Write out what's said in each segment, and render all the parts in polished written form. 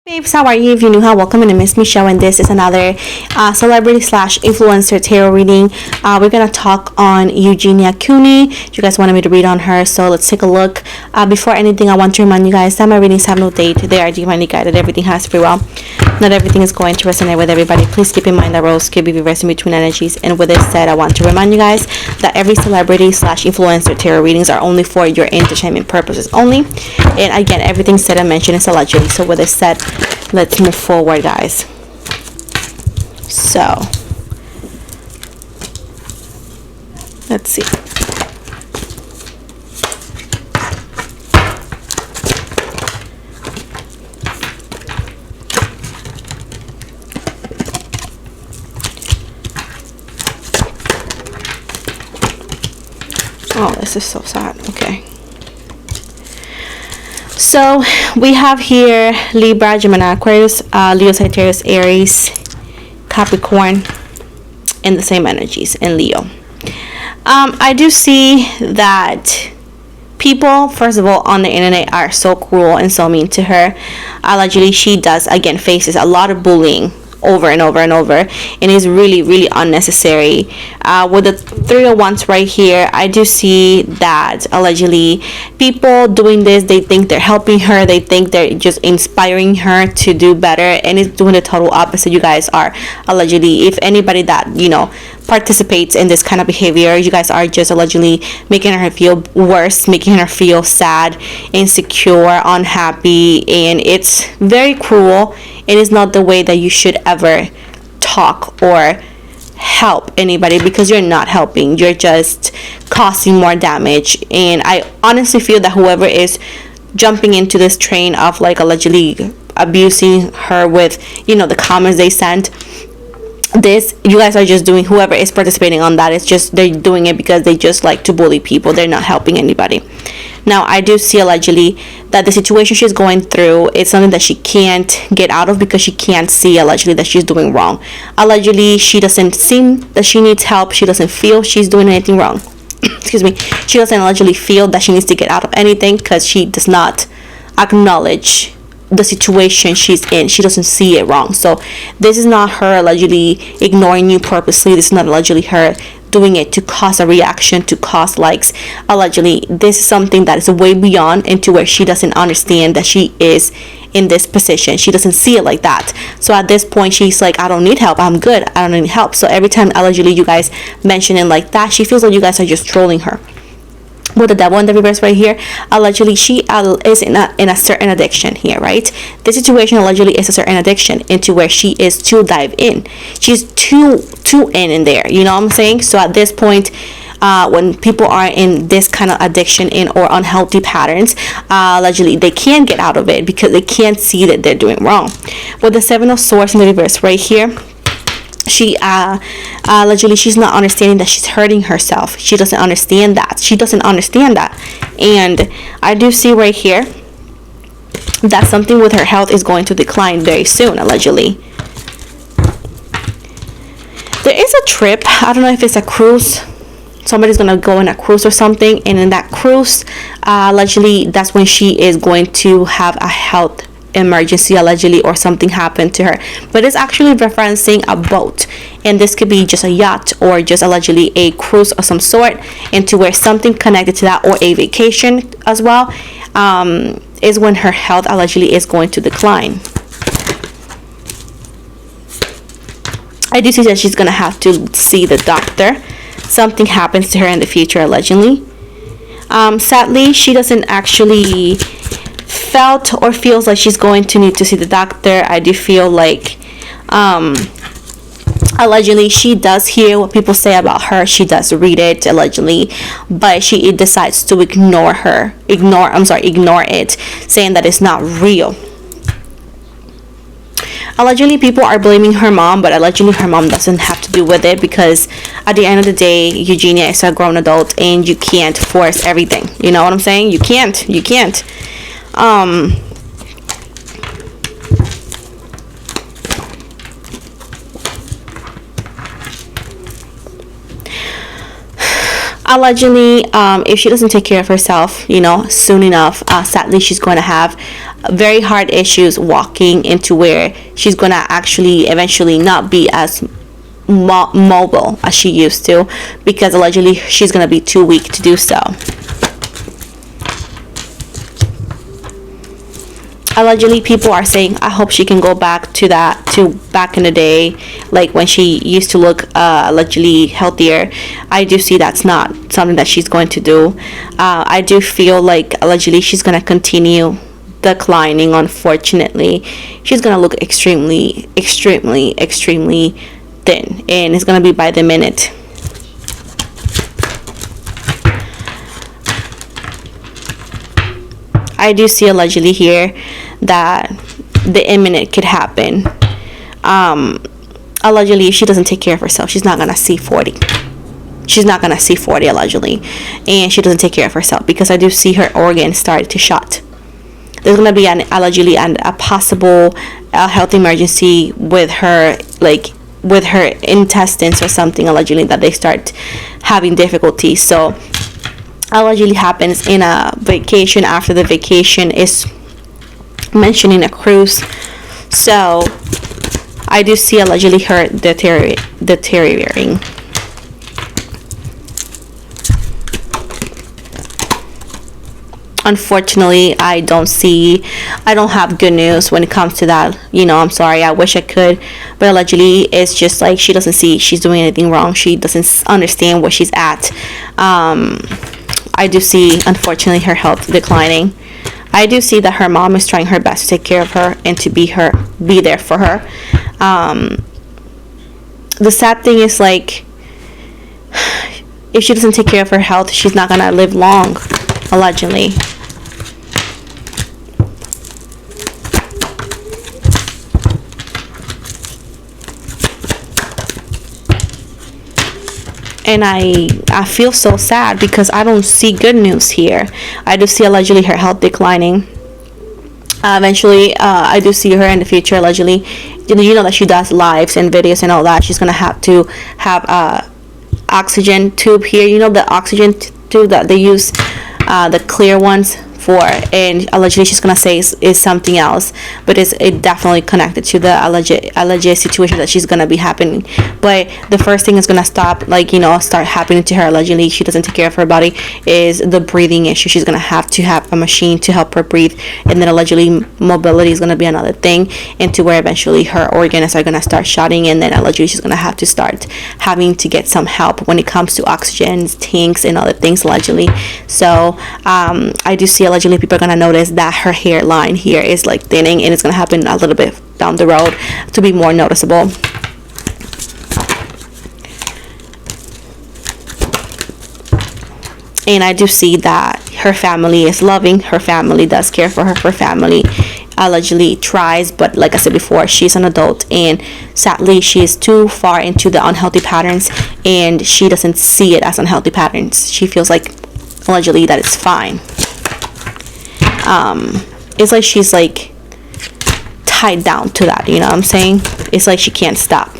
Babes, how are you? If you're new, welcome. My name is Michelle, and this is another celebrity slash influencer tarot reading. We're gonna talk on Eugenia Cooney. You guys wanted me to read on her, so let's take a look. Before anything, I want to remind you guys that my readings have no date. They are divinely guided. Everything has free will. Not everything is going to resonate with everybody. Please keep in mind that roles can be reversed in between energies. And with this said, I want to remind you guys that every celebrity slash influencer tarot readings are only for your entertainment purposes only. And again, everything said and mentioned is allegedly. So with this said, let's move forward, guys. So let's see. Oh, this is so sad. Okay. So we have here Libra, Gemini, Aquarius, Leo, Sagittarius, Aries, Capricorn, in the same energies in Leo. I do see that people, first of all, on the internet are so cruel and so mean to her. Allegedly, she does, again, faces a lot of bullying over and over and over, and is really unnecessary. With the 3 of Wands right here, I do see that allegedly people doing this, they think they're helping her, they think they're just inspiring her to do better, and it's doing the total opposite. You guys are allegedly, if anybody that participates in this kind of behavior, you guys are just allegedly making her feel worse, making her feel sad, insecure, unhappy, and it's very cruel. It is not the way that you should ever talk or help anybody, because you're not helping, you're just causing more damage. And I honestly feel that whoever is jumping into this train of allegedly abusing her with the comments they sent, this, you guys are just doing, whoever is participating on that, it's just they're doing it because they just like to bully people. They're not helping anybody. Now, I do see allegedly that the situation she's going through is something that she can't get out of, because she can't see allegedly that she's doing wrong. Allegedly, she doesn't seem that she needs help. She doesn't feel she's doing anything wrong. Excuse me. She doesn't allegedly feel that she needs to get out of anything, because she does not acknowledge the situation she's in. She doesn't see it wrong. So this is not her allegedly ignoring you purposely. This is not allegedly her doing it to cause a reaction, to cause likes. Allegedly, this is something that is way beyond, into where she doesn't understand that she is in this position. She doesn't see it like that. So at this point, she's like, I don't need help, I'm good, I don't need help. So every time allegedly you guys mention it like that, she feels like you guys are just trolling her. With the devil in the reverse right here, allegedly she is in a certain addiction here, right? This situation allegedly is a certain addiction, into where she is too dive in. She's too in there, you know what I'm saying? So at this point, when people are in this kind of addiction or unhealthy patterns, allegedly they can't get out of it, because they can't see that they're doing wrong. With the 7 of Swords in the reverse right here, she allegedly, she's not understanding that she's hurting herself. She doesn't understand that. And I do see right here that something with her health is going to decline very soon, allegedly. There is a trip, I don't know if it's a cruise, somebody's gonna go on a cruise or something, and in that cruise, allegedly that's when she is going to have a health emergency, allegedly, or something happened to her. But it's actually referencing a boat, and this could be just a yacht, or just allegedly a cruise of some sort, into where something connected to that, or a vacation as well, is when her health allegedly is going to decline. I do see that she's gonna have to see the doctor. Something happens to her in the future, allegedly. Sadly, she doesn't actually felt or feels like she's going to need to see the doctor. I do feel like allegedly she does hear what people say about her. She does read it allegedly, but she decides to ignore it, saying that it's not real. Allegedly, people are blaming her mom, but allegedly her mom doesn't have to do with it, because at the end of the day, Eugenia is a grown adult, and you can't force everything. You know what I'm saying? You can't. Allegedly, if she doesn't take care of herself, soon enough, sadly, she's going to have very hard issues walking into where she's going to actually eventually not be as mobile as she used to, because allegedly she's going to be too weak to do so. Allegedly, people are saying, I hope she can go back to back in the day, like when she used to look allegedly healthier. I do see that's not something that she's going to do. I do feel like allegedly she's going to continue declining. Unfortunately, she's going to look extremely thin, and it's going to be by the minute. I do see allegedly here that the imminent could happen. Allegedly, if she doesn't take care of herself, she's not gonna see 40. She's not gonna see 40 allegedly, and she doesn't take care of herself, because I do see her organs start to shut. There's gonna be allegedly a possible health emergency with her, like with her intestines or something, allegedly, that they start having difficulties. So allegedly happens in a vacation. After the vacation is mentioning a cruise. So I do see allegedly her deteriorating. Unfortunately, I don't have good news when it comes to that. I'm sorry, I wish I could, but allegedly it's just like she doesn't see she's doing anything wrong. She doesn't understand where she's at. I do see, unfortunately, her health declining. I do see that her mom is trying her best to take care of her and to be there for her. The sad thing is, like, if she doesn't take care of her health, she's not gonna live long, allegedly. And I feel so sad because I don't see good news here. I do see allegedly her health declining. Eventually, I do see her in the future allegedly. That she does lives and videos and all that. She's going to have a oxygen tube here. The oxygen tube that they use, the clear ones for, and allegedly she's gonna say is something else, but it's definitely connected to the alleged situation that she's gonna be happening. But the first thing is gonna start happening to her allegedly, she doesn't take care of her body, is the breathing issue. She's gonna have to have a machine to help her breathe, and then allegedly mobility is gonna be another thing, into where eventually her organs are gonna start shutting, and then allegedly she's gonna have to start having to get some help when it comes to oxygen tanks and other things allegedly. So I do see allegedly people are gonna notice that her hairline here is like thinning, and it's gonna happen a little bit down the road to be more noticeable. And I do see that her family is loving, her family does care for her, her family allegedly tries, but like I said before, she's an adult, and sadly she is too far into the unhealthy patterns, and she doesn't see it as unhealthy patterns. She feels like allegedly that it's fine. It's like she's like tied down to that, you know what I'm saying? It's like she can't stop.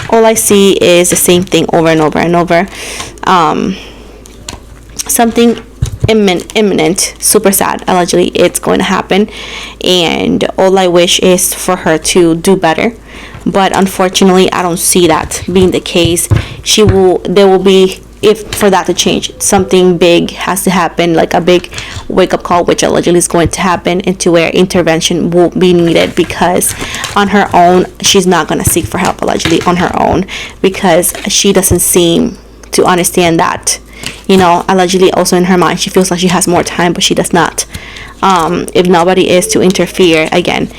All I see is the same thing over and over and over. Something imminent, super sad, allegedly it's going to happen, and all I wish is for her to do better, but unfortunately I don't see that being the case. There will be, if for that to change, something big has to happen, like a big wake-up call, which allegedly is going to happen, into where intervention will be needed, because on her own she's not going to seek for help allegedly on her own, because she doesn't seem to understand that, you know, allegedly also in her mind she feels like she has more time, but she does not. If nobody is to interfere, again,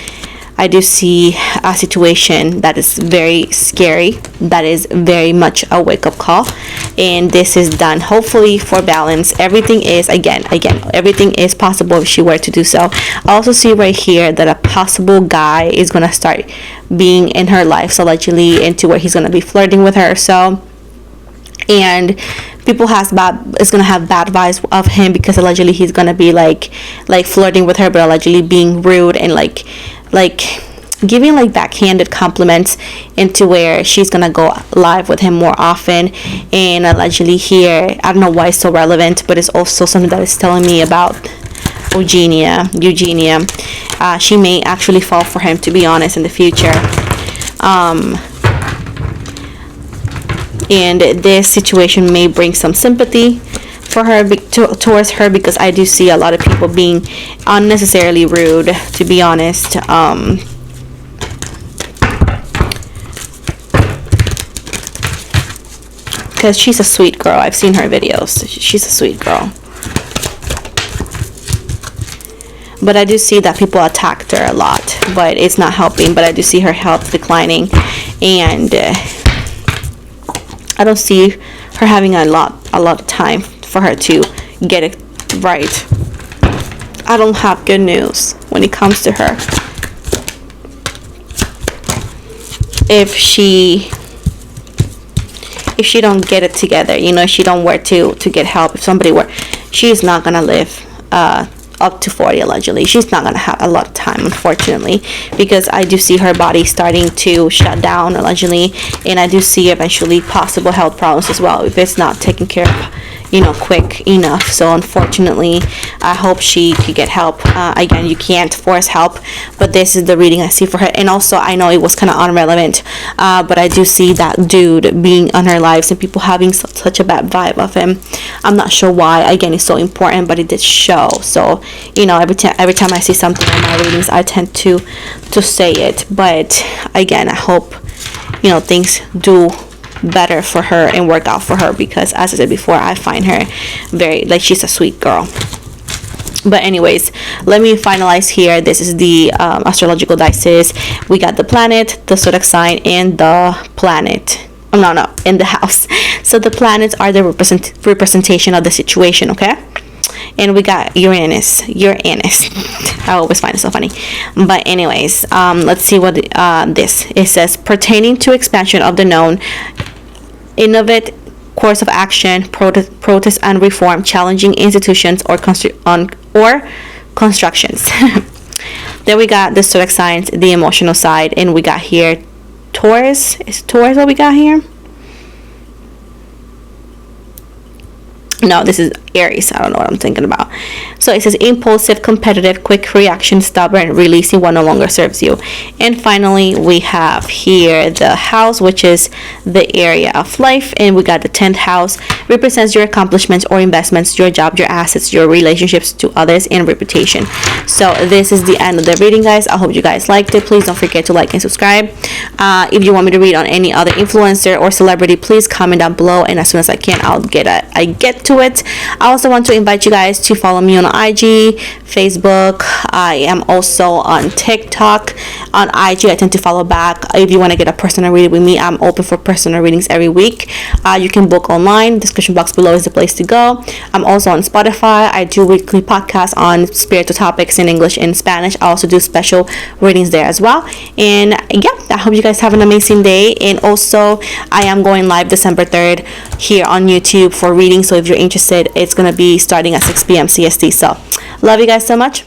I do see a situation that is very scary, that is very much a wake-up call, and this is done hopefully for balance. Everything is, again, everything is possible if she were to do so. I also see right here that a possible guy is going to start being in her life, so allegedly into where he's going to be flirting with her, so, and people is gonna have bad vibes of him, because allegedly he's gonna be like flirting with her, but allegedly being rude and like giving like backhanded compliments into where she's gonna go live with him more often. And allegedly here, I don't know why it's so relevant, but it's also something that is telling me about Eugenia. She may actually fall for him, to be honest, in the future. And this situation may bring some sympathy for her, towards her, because I do see a lot of people being unnecessarily rude, to be honest. Because she's a sweet girl. I've seen her videos. She's a sweet girl. But I do see that people attacked her a lot, but it's not helping. But I do see her health declining, and I don't see her having a lot of time for her to get it right. I don't have good news when it comes to her. If she don't get it together, you know, she don't work to get help. If somebody were, she's not gonna live up to 40 allegedly. She's not gonna have a lot of time, unfortunately, because I do see her body starting to shut down allegedly, and I do see eventually possible health problems as well if it's not taken care of, you know, quick enough. So unfortunately, I hope she could get help. Again, you can't force help, but this is the reading I see for her. And also, I know it was kind of irrelevant, but I do see that dude being on her lives and people having such a bad vibe of him. I'm not sure why. Again, it's so important, but it did show. So, you know, every time I see something in my readings, I tend to say it. But again, I hope, you know, things do better for her and work out for her, because as I said before, I find her very, like, she's a sweet girl. But anyways, let me finalize here. This is the astrological dices. We got the planet, the zodiac sign, and the planet. Oh, no, in the house. So the planets are the representation of the situation, okay? And we got Uranus. I always find it so funny. But anyways, let's see what it says. Pertaining to expansion of the known, innovate course of action, protest and reform, challenging institutions or constructions. Then we got the zodiac signs, the emotional side, and we got here Taurus. Is Taurus what we got here? No, this is Aries. I don't know what I'm thinking about. So it says impulsive, competitive, quick reaction, stubborn, releasing what no longer serves you. And finally, we have here the house, which is the area of life. And we got the 10th house, represents your accomplishments or investments, your job, your assets, your relationships to others, and reputation. So this is the end of the reading, guys. I hope you guys liked it. Please don't forget to like and subscribe. If you want me to read on any other influencer or celebrity, please comment down below, and as soon as I can, I get to it. I also want to invite you guys to follow me on IG, Facebook. I am also on TikTok. On IG, I tend to follow back. If you want to get a personal reading with me, I'm open for personal readings every week. You can book online. Description box below is the place to go. I'm also on Spotify. I do weekly podcasts on spiritual topics in English and Spanish. I also do special readings there as well. And yeah, I hope you guys have an amazing day. And also, I am going live December 3rd here on YouTube for reading. So if you're interested, it's going to be starting at 6 p.m. CST. So love you guys so much.